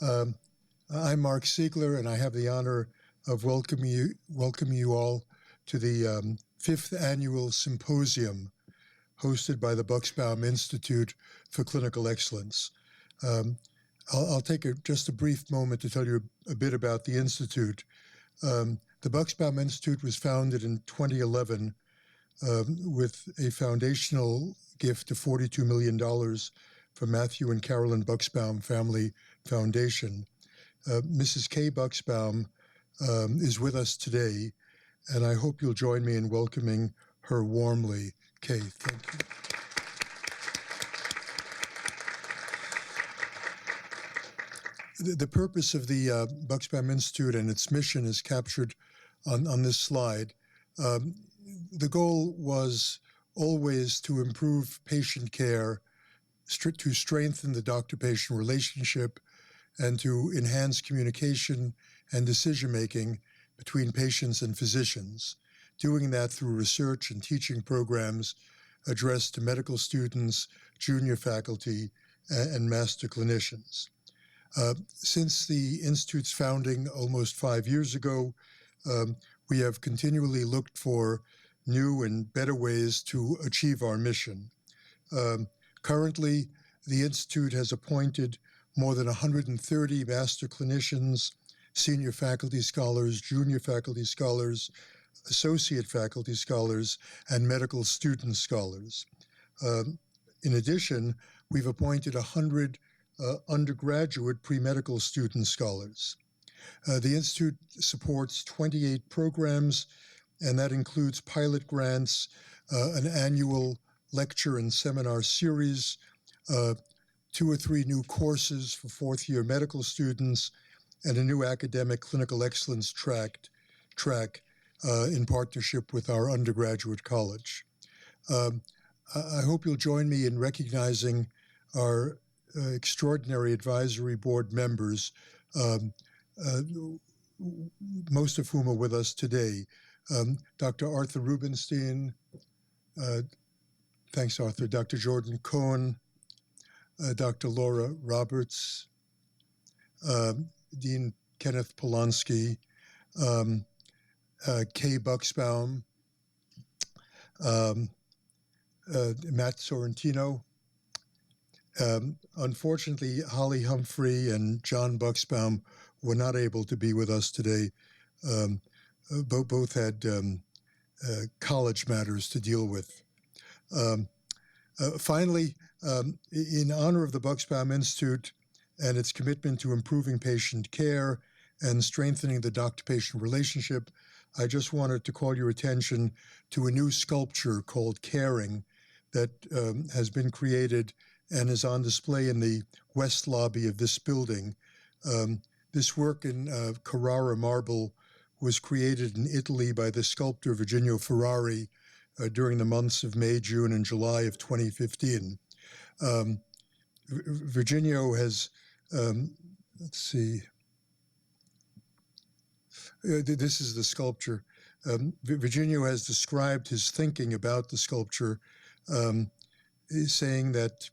Um, I'm Mark Siegler, and I have the honor of welcoming you all to the fifth annual Symposium hosted by the Bucksbaum Institute for Clinical Excellence. I'll take just a brief moment to tell you a bit about the Institute. The Bucksbaum Institute was founded in 2011 with a foundational gift of $42 million from Matthew and Carolyn Bucksbaum Family Foundation. Mrs. Kay Bucksbaum is with us today, and I hope you'll join me in welcoming her warmly. Kay, thank you. The purpose of the Bucksbaum Institute and its mission is captured on this slide. The goal was always to improve patient care, to strengthen the doctor-patient relationship, and to enhance communication and decision-making between patients and physicians, doing that through research and teaching programs addressed to medical students, junior faculty, and master clinicians. Since the Institute's founding almost 5 years ago, we have continually looked for new and better ways to achieve our mission. Currently, the Institute has appointed more than 130 master clinicians, senior faculty scholars, junior faculty scholars, associate faculty scholars, and medical student scholars. In addition, we've appointed 100 undergraduate pre-medical student scholars. The Institute supports 28 programs, and that includes pilot grants, an annual lecture and seminar series, 2 or 3 new courses for fourth-year medical students, and a new academic clinical excellence track in partnership with our undergraduate college. I hope you'll join me in recognizing our extraordinary advisory board members, most of whom are with us today. Dr. Arthur Rubenstein, thanks Arthur, Dr. Jordan Cohen, Dr. Laura Roberts, Dean Kenneth Polonsky, Kay Bucksbaum, Matt Sorrentino. Unfortunately, Holly Humphrey and John Bucksbaum were not able to be with us today. Both had college matters to deal with. Finally, in honor of the Bucksbaum Institute and its commitment to improving patient care and strengthening the doctor-patient relationship, I just wanted to call your attention to a new sculpture called Caring that has been created and is on display in the west lobby of this building. This work in Carrara marble was created in Italy by the sculptor Virginio Ferrari during the months of May, June, and July of 2015. Virginio has, let's see, this is the sculpture. Virginio has described his thinking about the sculpture, saying that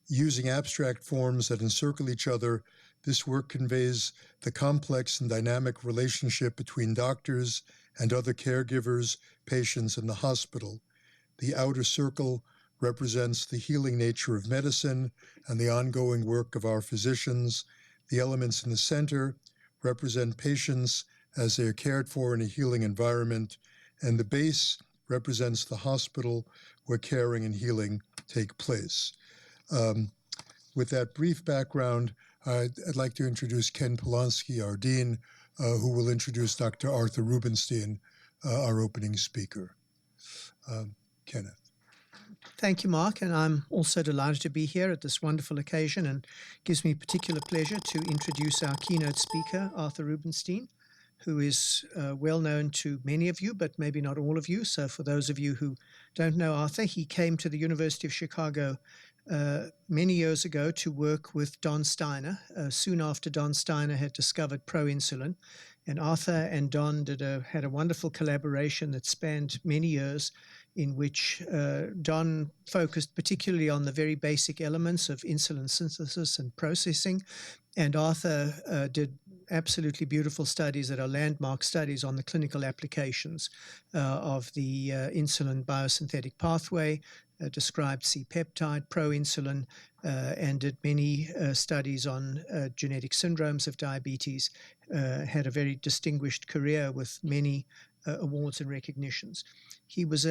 using abstract forms that encircle each other, this work conveys the complex and dynamic relationship between doctors and other caregivers, patients, and the hospital. The outer circle represents the healing nature of medicine and the ongoing work of our physicians. The elements in the center represent patients as they are cared for in a healing environment, and the base represents the hospital where caring and healing take place. With that brief background, I'd like to introduce Ken Polonsky, our dean, who will introduce Dr. Arthur Rubenstein, our opening speaker. Kenneth. Thank you, Mark, and I'm also delighted to be here at this wonderful occasion, and it gives me particular pleasure to introduce our keynote speaker, Arthur Rubenstein, who is well known to many of you, but maybe not all of you. So for those of you who don't know Arthur, he came to the University of Chicago many years ago to work with Don Steiner, soon after Don Steiner had discovered proinsulin. And Arthur and Don had a wonderful collaboration that spanned many years in which Don focused particularly on the very basic elements of insulin synthesis and processing, and Arthur did absolutely beautiful studies that are landmark studies on the clinical applications of the insulin biosynthetic pathway, described C-peptide, pro-insulin, and did many studies on genetic syndromes of diabetes, had a very distinguished career with many awards and recognitions. He was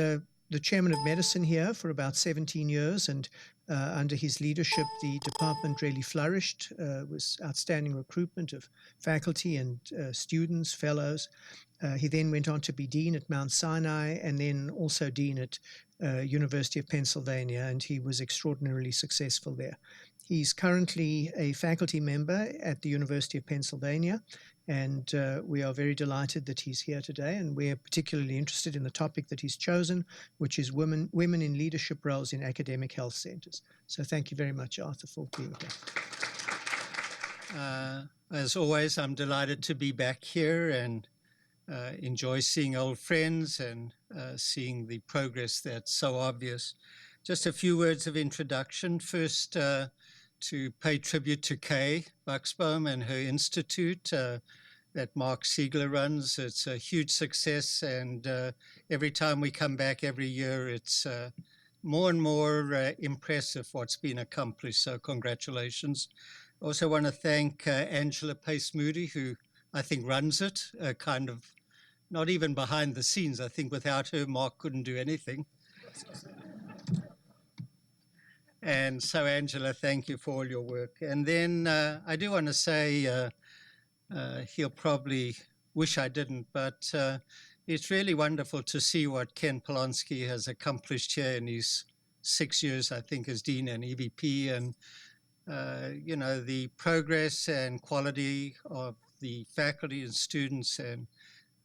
the chairman of medicine here for about 17 years, and under his leadership, the department really flourished, was outstanding recruitment of faculty and students, fellows. He then went on to be dean at Mount Sinai and then also dean at University of Pennsylvania, and he was extraordinarily successful there. He's currently a faculty member at the University of Pennsylvania, and we are very delighted that he's here today, and we're particularly interested in the topic that he's chosen, which is women in leadership roles in academic health centers. So thank you very much, Arthur, for being here. As always, I'm delighted to be back here and enjoy seeing old friends and seeing the progress that's so obvious. Just a few words of introduction. First, to pay tribute to Kay Bucksbaum and her institute that Mark Siegler runs. It's a huge success, and every time we come back every year, it's more and more impressive what's been accomplished, so congratulations. I also want to thank Angela Pace-Moody, who I think runs it, kind of not even behind the scenes. I think without her, Mark couldn't do anything. And so, Angela, thank you for all your work. And then I do want to say, he'll probably wish I didn't, but it's really wonderful to see what Ken Polonsky has accomplished here in his 6 years, I think, as Dean and EVP, and, you know, the progress and quality of the faculty and students and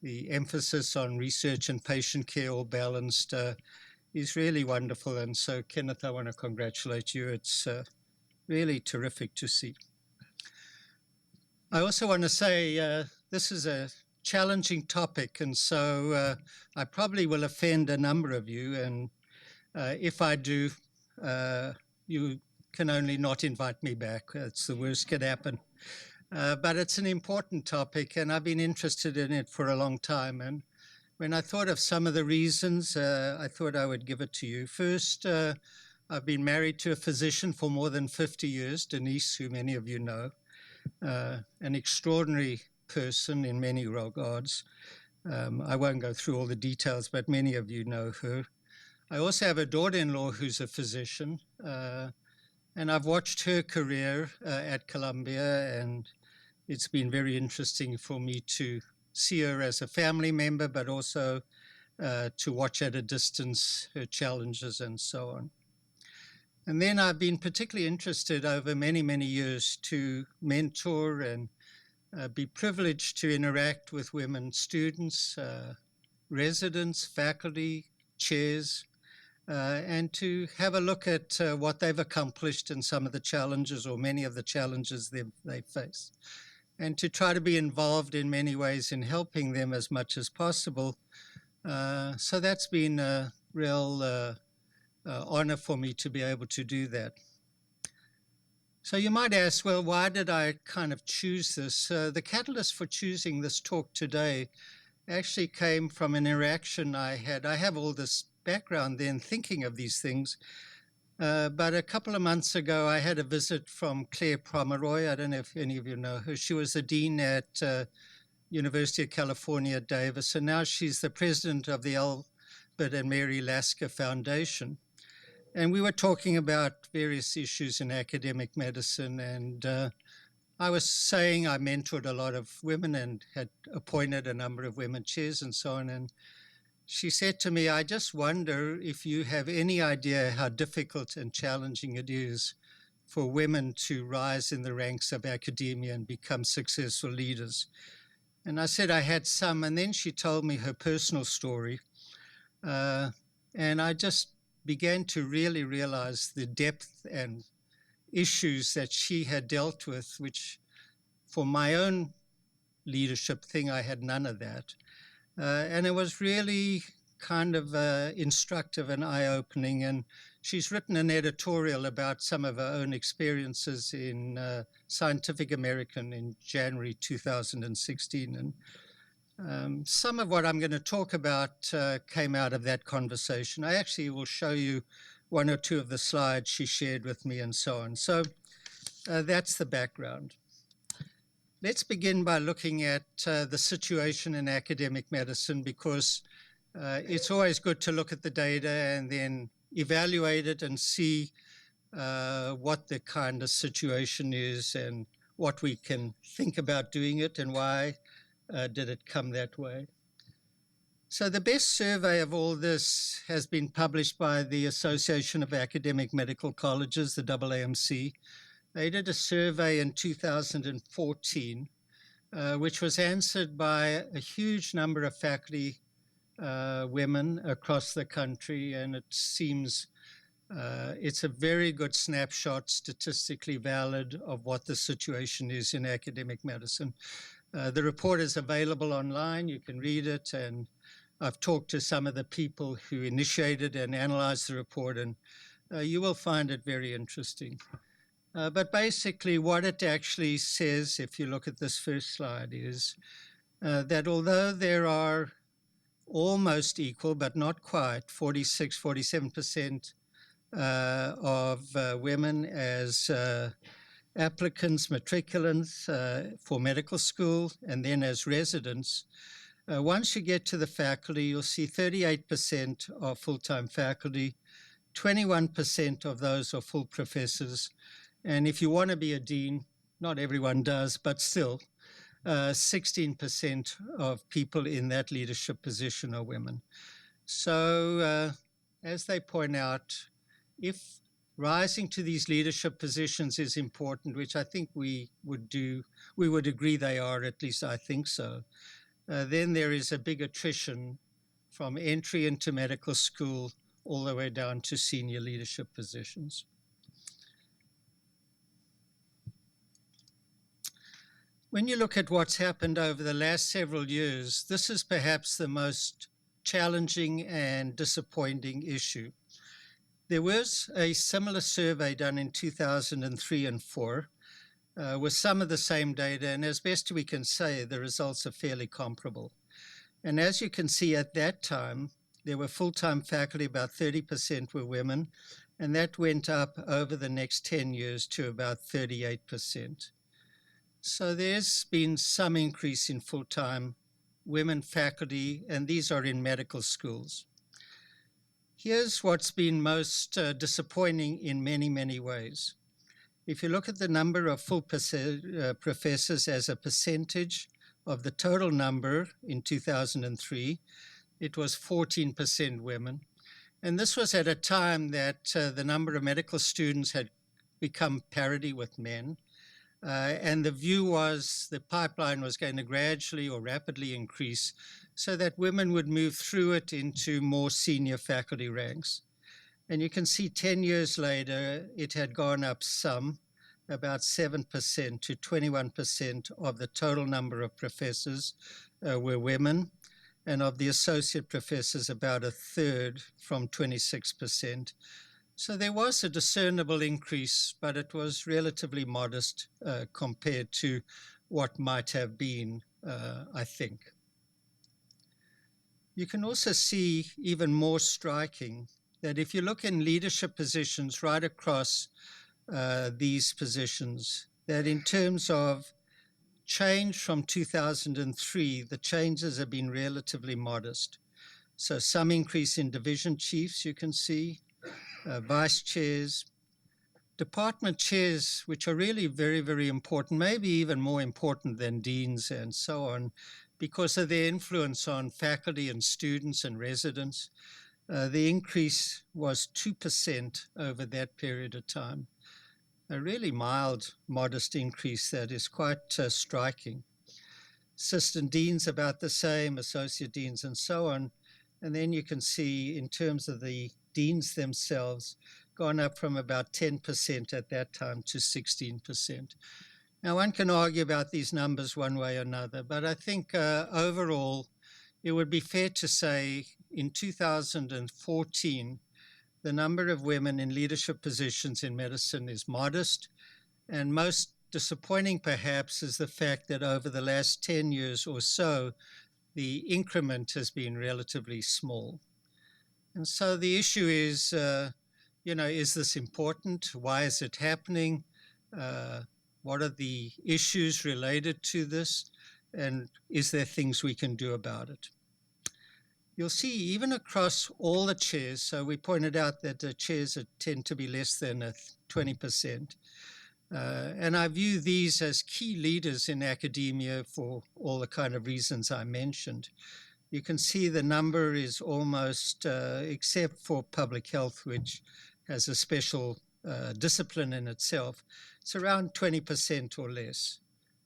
the emphasis on research and patient care all balanced is really wonderful. And so, Kenneth, I want to congratulate you. It's really terrific to see. I also want to say this is a challenging topic, and so I probably will offend a number of you. And if I do, you can only not invite me back. That's the worst could happen. But it's an important topic, and I've been interested in it for a long time. And when I thought of some of the reasons, I thought I would give it to you. First, I've been married to a physician for more than 50 years, Denise, who many of you know, an extraordinary person in many regards. I won't go through all the details, but many of you know her. I also have a daughter-in-law who's a physician, and I've watched her career at Columbia, and it's been very interesting for me to see her as a family member, but also to watch at a distance her challenges and so on. And then I've been particularly interested over many, many years to mentor and be privileged to interact with women students, residents, faculty, chairs, and to have a look at what they've accomplished and some of the challenges or many of the challenges they face, and to try to be involved in many ways in helping them as much as possible. So that's been a real honor for me to be able to do that. So you might ask, well, why did I kind of choose this? The catalyst for choosing this talk today actually came from an interaction I had. I have all this background then thinking of these things, but a couple of months ago I had a visit from Claire Pomeroy. I don't know if any of you know her. She was the dean at University of California, Davis, and now she's the president of the Albert and Mary Lasker Foundation. And we were talking about various issues in academic medicine, and I was saying I mentored a lot of women and had appointed a number of women chairs and so on. And she said to me, I just wonder if you have any idea how difficult and challenging it is for women to rise in the ranks of academia and become successful leaders. And I said I had some, and then she told me her personal story. And I just began to really realize the depth and issues that she had dealt with, which for my own leadership thing, I had none of that. And it was really kind of instructive and eye-opening. And she's written an editorial about some of her own experiences in Scientific American in January 2016. And some of what I'm going to talk about came out of that conversation. I actually will show you one or two of the slides she shared with me and so on. So that's the background. Let's begin by looking at the situation in academic medicine, because it's always good to look at the data and then evaluate it and see what the kind of situation is and what we can think about doing it and why did it come that way. So the best survey of all this has been published by the Association of Academic Medical Colleges, the AAMC. They did a survey in 2014, which was answered by a huge number of faculty women across the country, and it seems it's a very good snapshot, statistically valid, of what the situation is in academic medicine. The report is available online. You can read it, and I've talked to some of the people who initiated and analyzed the report, and you will find it very interesting. But basically what it actually says, if you look at this first slide, is that although there are almost equal, but not quite, 46, 47% of women as applicants, matriculants for medical school, and then as residents, once you get to the faculty, you'll see 38% are full-time faculty, 21% of those are full professors, and if you want to be a dean, not everyone does, but still, 16% of people in that leadership position are women. So as they point out, if rising to these leadership positions is important, which I think we would agree they are, at least I think so, then there is a big attrition from entry into medical school all the way down to senior leadership positions. When you look at what's happened over the last several years, this is perhaps the most challenging and disappointing issue. There was a similar survey done in 2003 and 4 with some of the same data, and as best we can say, the results are fairly comparable. And as you can see, at that time, there were full-time faculty, about 30% were women, and that went up over the next 10 years to about 38%. So there's been some increase in full-time women faculty, and these are in medical schools. Here's what's been most disappointing in many, many ways. If you look at the number of full professors as a percentage of the total number in 2003, it was 14% women. And this was at a time that the number of medical students had become parity with men. And the view was the pipeline was going to gradually or rapidly increase so that women would move through it into more senior faculty ranks. And you can see 10 years later, it had gone up some, about 7% to 21% of the total number of professors were women. And of the associate professors, about a third, from 26%. So there was a discernible increase, but it was relatively modest compared to what might have been, I think. You can also see, even more striking, that if you look in leadership positions right across these positions, that in terms of change from 2003, the changes have been relatively modest. So some increase in division chiefs, you can see, vice chairs, department chairs, which are really very, very important, maybe even more important than deans and so on, because of their influence on faculty and students and residents. The increase was 2% over that period of time. A really mild, modest increase that is quite striking. Assistant deans about the same, associate deans and so on. And then you can see in terms of the deans themselves, gone up from about 10% at that time to 16%. Now, one can argue about these numbers one way or another, but I think overall, it would be fair to say in 2014, the number of women in leadership positions in medicine is modest, and most disappointing perhaps is the fact that over the last 10 years or so, the increment has been relatively small. And so the issue is, is this important? Why is it happening? What are the issues related to this? And is there things we can do about it? You'll see even across all the chairs, so we pointed out that the chairs tend to be less than 20%. And I view these as key leaders in academia for all the kind of reasons I mentioned. You can see the number is almost, except for public health, which has a special discipline in itself, it's around 20% or less.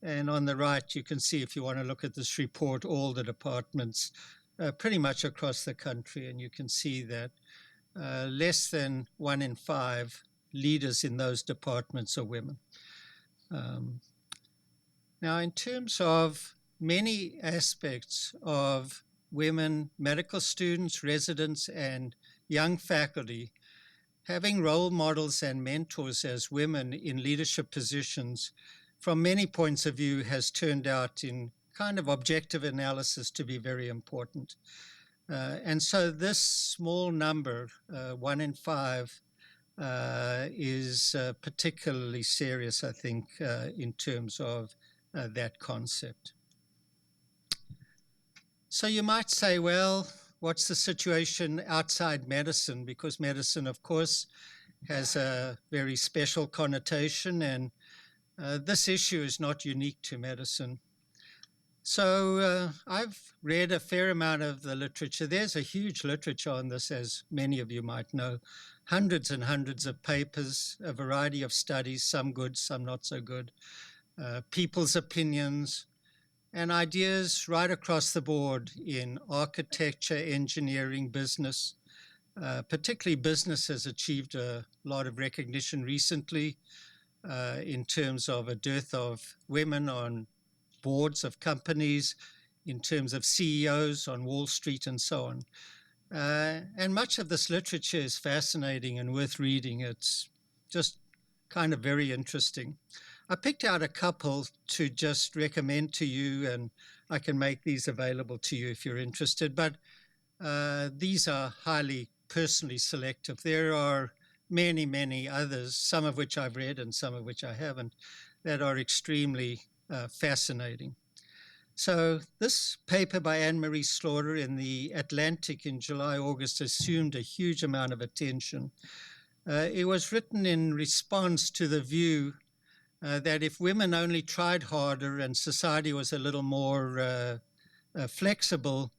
And on the right, you can see, if you want to look at this report, all the departments pretty much across the country, and you can see that less than 1 in 5 leaders in those departments are women. Now, in terms of many aspects of women medical students, residents, and young faculty, having role models and mentors as women in leadership positions from many points of view has turned out in kind of objective analysis to be very important. And so this small number, 1 in 5, is particularly serious, I think, in terms of that concept. So you might say, well, what's the situation outside medicine? Because medicine, of course, has a very special connotation, and this issue is not unique to medicine. So I've read a fair amount of the literature. There's a huge literature on this, as many of you might know. Hundreds and hundreds of papers, a variety of studies, some good, some not so good, people's opinions, and ideas right across the board in architecture, engineering, business. Particularly business has achieved a lot of recognition recently in terms of a dearth of women on boards of companies, in terms of CEOs on Wall Street and so on. And much of this literature is fascinating and worth reading. It's just kind of very interesting. I picked out a couple to just recommend to you, and I can make these available to you if you're interested, but these are highly personally selective. There are many, many others, some of which I've read and some of which I haven't, that are extremely fascinating. So this paper by Anne-Marie Slaughter in the Atlantic in July, August assumed a huge amount of attention. It was written in response to the view that if women only tried harder and society was a little more flexible,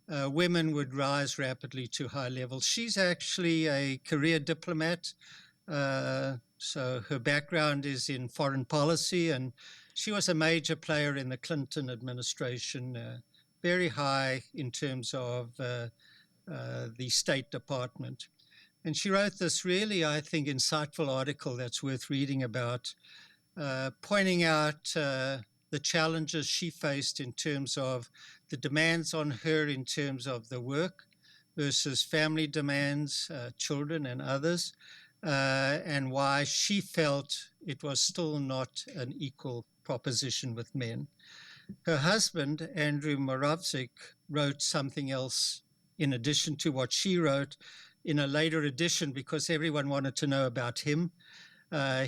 women would rise rapidly to high levels. She's actually a career diplomat, so her background is in foreign policy, and she was a major player in the Clinton administration, very high in terms of the State Department. And she wrote this really, I think, insightful article that's worth reading about, pointing out the challenges she faced in terms of the demands on her in terms of the work versus family demands, children and others, and why she felt it was still not an equal proposition with men. Her husband, Andrew Moravcsik, wrote something else in addition to what she wrote in a later edition because everyone wanted to know about him.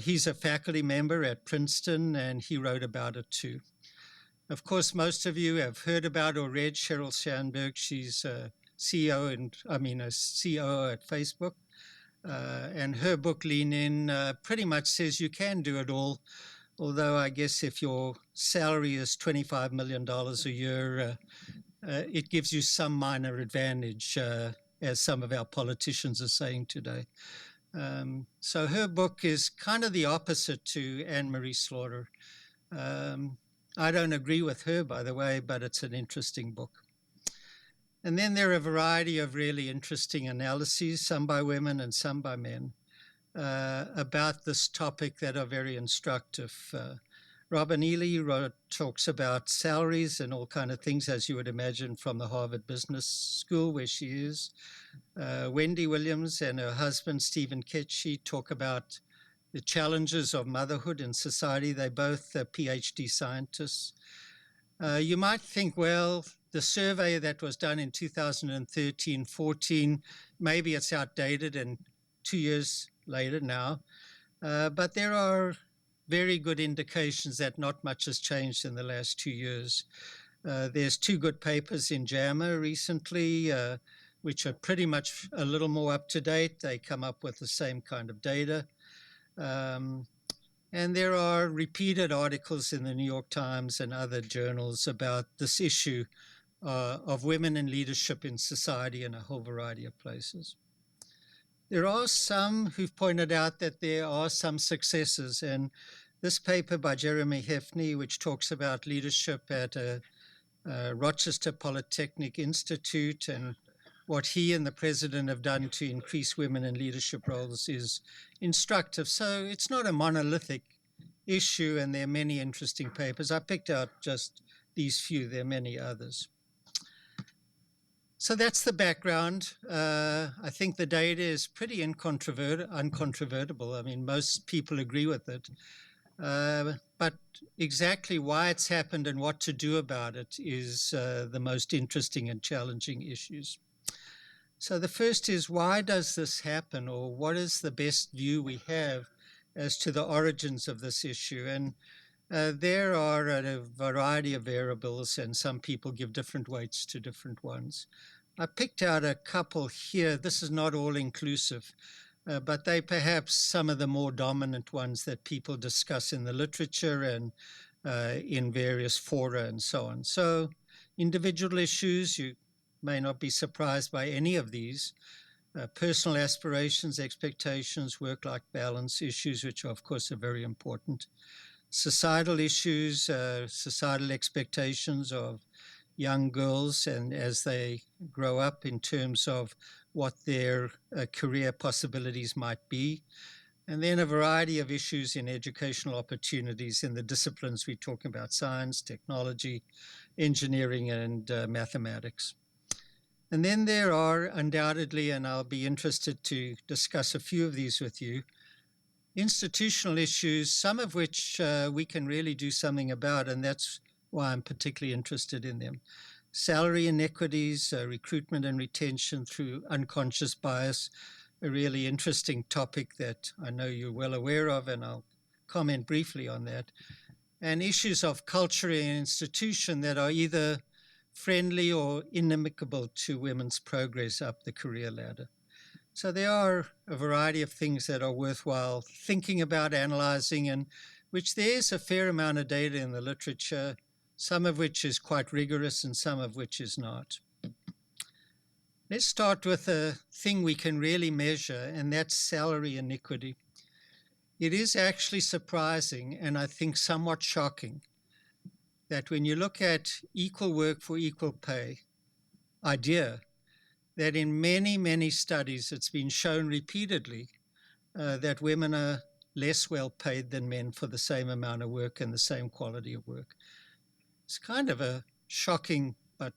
He's a faculty member at Princeton, and he wrote about it too. Of course, most of you have heard about or read Sheryl Sandberg. She's a COO at Facebook. And her book, Lean In, pretty much says you can do it all. Although I guess if your salary is $25 million a year, it gives you some minor advantage, as some of our politicians are saying today. So her book is kind of the opposite to Anne-Marie Slaughter. I don't agree with her, by the way, but it's an interesting book. And then there are a variety of really interesting analyses, some by women and some by men, about this topic that are very instructive. Robin Ely talks about salaries and all kind of things, as you would imagine, from the Harvard Business School, where she is. Wendy Williams and her husband, Stephen Ketchy, talk about the challenges of motherhood in society. They're both PhD scientists. You might think, well, the survey that was done in 2013-14, maybe it's outdated and 2 years later now. But there are very good indications that not much has changed in the last 2 years. There's 2 good papers in JAMA recently, which are pretty much a little more up to date. They come up with the same kind of data. And there are repeated articles in the New York Times and other journals about this issue of women in leadership in society in a whole variety of places. There are some who've pointed out that there are some successes, and this paper by Jeremy Hefney, which talks about leadership at Rochester Polytechnic Institute and what he and the president have done to increase women in leadership roles, is instructive. So it's not a monolithic issue, and there are many interesting papers. I picked out just these few. There are many others. So that's the background. I think the data is pretty uncontrovertible. I mean, most people agree with it. But exactly why it's happened and what to do about it is the most interesting and challenging issues. So the first is, why does this happen, or what is the best view we have as to the origins of this issue? And there are a variety of variables, and some people give different weights to different ones. I picked out a couple here. This is not all inclusive, but they perhaps some of the more dominant ones that people discuss in the literature and in various fora and so on. So individual issues, you may not be surprised by any of these. Personal aspirations, expectations, work-life balance issues, which of course are very important. Societal issues, societal expectations of young girls and as they grow up in terms of what their career possibilities might be. And then a variety of issues in educational opportunities in the disciplines we talk about: science, technology, engineering, and mathematics. And then there are undoubtedly, and I'll be interested to discuss a few of these with you, institutional issues, some of which we can really do something about, and that's why I'm particularly interested in them. Salary inequities, recruitment and retention through unconscious bias, a really interesting topic that I know you're well aware of, and I'll comment briefly on that. And issues of culture and institution that are either friendly or inimical to women's progress up the career ladder. So there are a variety of things that are worthwhile thinking about, analyzing, and which there's a fair amount of data in the literature, some of which is quite rigorous and some of which is not. Let's start with a thing we can really measure, and that's salary inequity. It is actually surprising, and I think somewhat shocking, that when you look at equal work for equal pay idea, that in many, many studies it's been shown repeatedly that women are less well paid than men for the same amount of work and the same quality of work. It's kind of a shocking but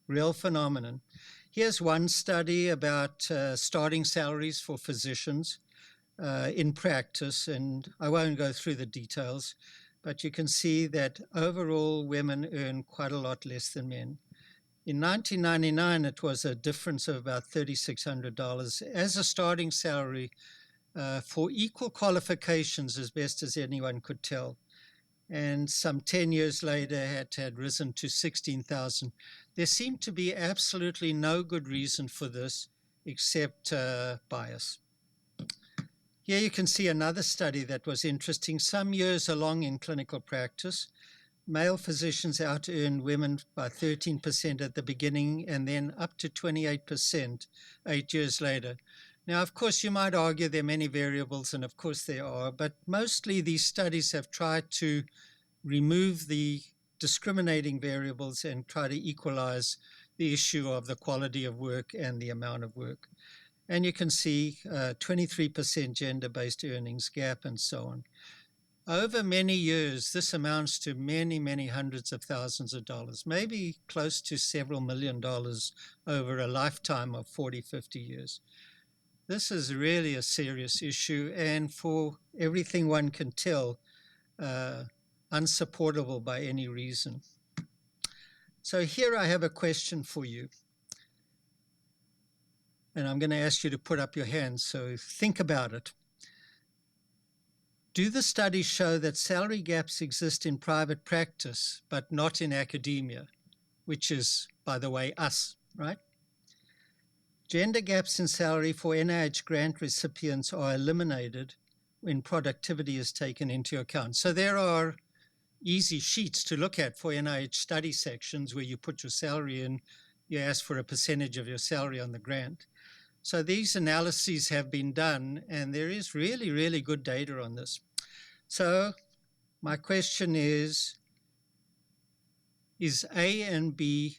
real phenomenon. Here's one study about starting salaries for physicians in practice, and I won't go through the details, but you can see that overall women earn quite a lot less than men. In 1999, it was a difference of about $3,600 as a starting salary for equal qualifications, as best as anyone could tell. And some 10 years later, it had risen to $16,000. There seemed to be absolutely no good reason for this except bias. Here you can see another study that was interesting. Some years along in clinical practice, male physicians out-earned women by 13% at the beginning and then up to 28% 8 years later. Now, of course, you might argue there are many variables, and of course there are, but mostly these studies have tried to remove the discriminating variables and try to equalize the issue of the quality of work and the amount of work. And you can see 23% gender-based earnings gap and so on. Over many years, this amounts to many, many hundreds of thousands of dollars, maybe close to several $1 million over a lifetime of 40, 50 years. This is really a serious issue, and for everything one can tell, unsupportable by any reason. So here I have a question for you. And I'm going to ask you to put up your hands, so think about it. Do the studies show that salary gaps exist in private practice, but not in academia, which is, by the way, us, right? Gender gaps in salary for NIH grant recipients are eliminated when productivity is taken into account. So there are easy sheets to look at for NIH study sections where you put your salary in, you ask for a percentage of your salary on the grant. So these analyses have been done, and there is really, really good data on this. So my question is A and B,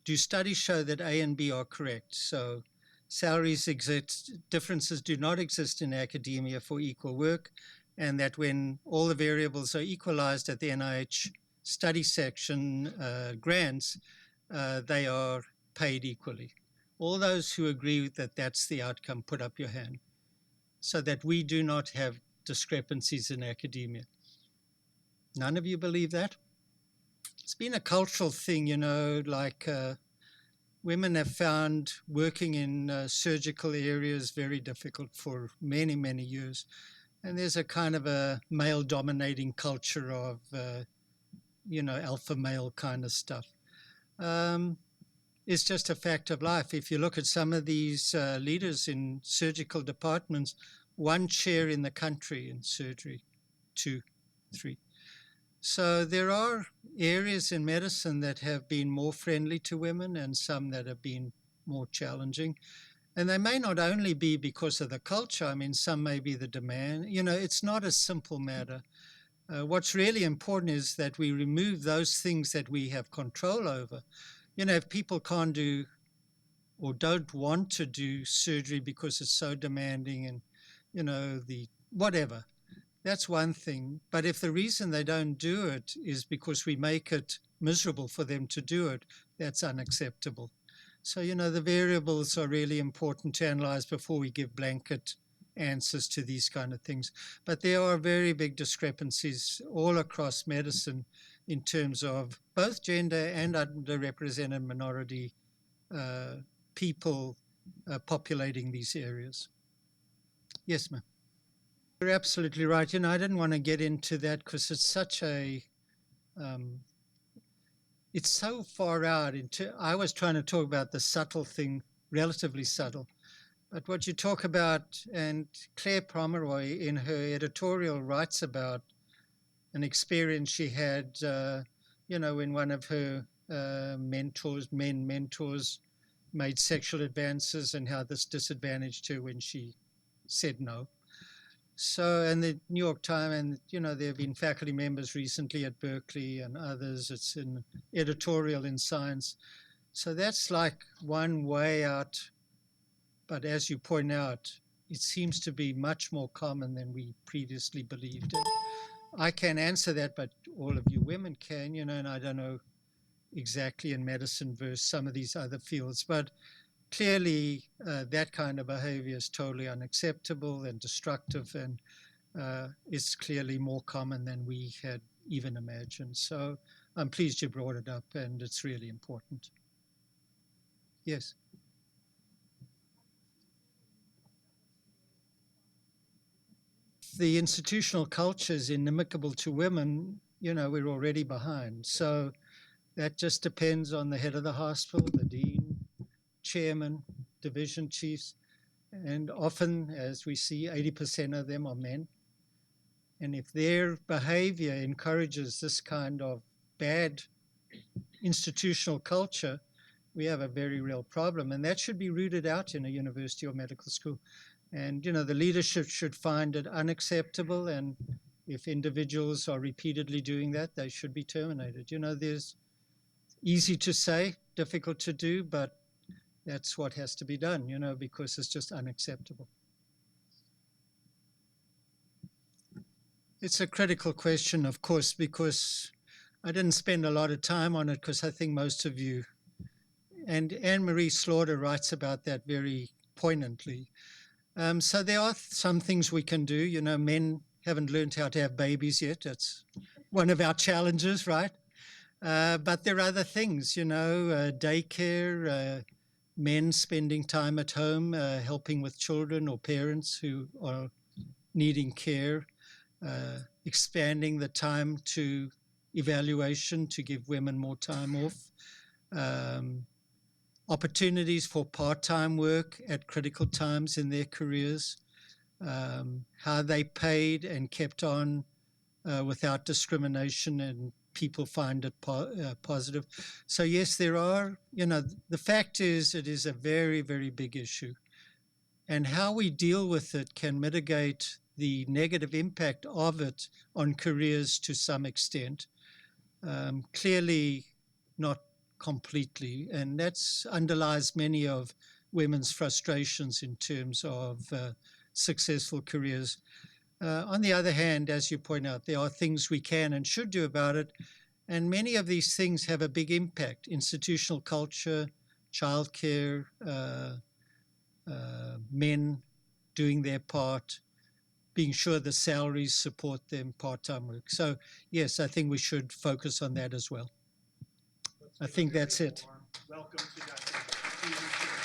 do studies show that A and B are correct? So salaries exist, differences do not exist in academia for equal work, and that when all the variables are equalized at the NIH study section grants, they are paid equally. All those who agree that that's the outcome, put up your hand, so that we do not have discrepancies in academia. None of you believe that? It's been a cultural thing, you know, like women have found working in surgical areas very difficult for many, many years. And there's a kind of a male-dominating culture of, you know, alpha male kind of stuff. It's just a fact of life. If you look at some of these leaders in surgical departments, 1 chair in the country in surgery, 2, 3. So there are areas in medicine that have been more friendly to women and some that have been more challenging. And they may not only be because of the culture. I mean, some may be the demand. You know, it's not a simple matter. What's really important is that we remove those things that we have control over. You know, if people can't do or don't want to do surgery because it's so demanding and, you know, the whatever, that's one thing. But if the reason they don't do it is because we make it miserable for them to do it, that's unacceptable. So, you know, the variables are really important to analyze before we give blanket answers to these kind of things. But there are very big discrepancies all across medicine in terms of both gender and underrepresented minority people populating these areas. Yes, ma'am. You're absolutely right. You know, I didn't want to get into that because it's such a, it's so far out. I was trying to talk about the subtle thing, relatively subtle. But what you talk about, and Claire Pomeroy in her editorial writes about an experience she had, you know, when one of her mentors made sexual advances and how this disadvantaged her when she said no. So, and the New York Times, and, you know, there have been faculty members recently at Berkeley and others. It's an editorial in Science. So that's like one way out. But as you point out, it seems to be much more common than we previously believed. And I can't answer that, but all of you women can, you know, and I don't know exactly in medicine versus some of these other fields. But clearly, that kind of behavior is totally unacceptable and destructive, and is clearly more common than we had even imagined. So I'm pleased you brought it up, and it's really important. Yes. The institutional culture is inimical to women, you know, we're already behind. So that just depends on the head of the hospital, the dean, chairman, division chiefs. And often, as we see, 80% of them are men. And if their behavior encourages this kind of bad institutional culture, we have a very real problem. And that should be rooted out in a university or medical school. And, you know, the leadership should find it unacceptable. And if individuals are repeatedly doing that, they should be terminated. You know, there's easy to say, difficult to do, but that's what has to be done, you know, because it's just unacceptable. It's a critical question, of course, because I didn't spend a lot of time on it because I think most of you, and Anne-Marie Slaughter writes about that very poignantly. So there are some things we can do. You know, men haven't learned how to have babies yet. That's one of our challenges, right? But there are other things, you know, daycare, men spending time at home, helping with children or parents who are needing care, expanding the time to evaluation to give women more time off, opportunities for part-time work at critical times in their careers, how they paid and kept on without discrimination and people find it positive. So yes, there are, you know, the fact is it is a very, very big issue. And how we deal with it can mitigate the negative impact of it on careers to some extent. Clearly not completely. And that underlies many of women's frustrations in terms of successful careers. On the other hand, as you point out, there are things we can and should do about it. And many of these things have a big impact: institutional culture, childcare, men doing their part, being sure the salaries support them, part-time work. So yes, I think we should focus on that as well. I think that's it. Welcome to Dr.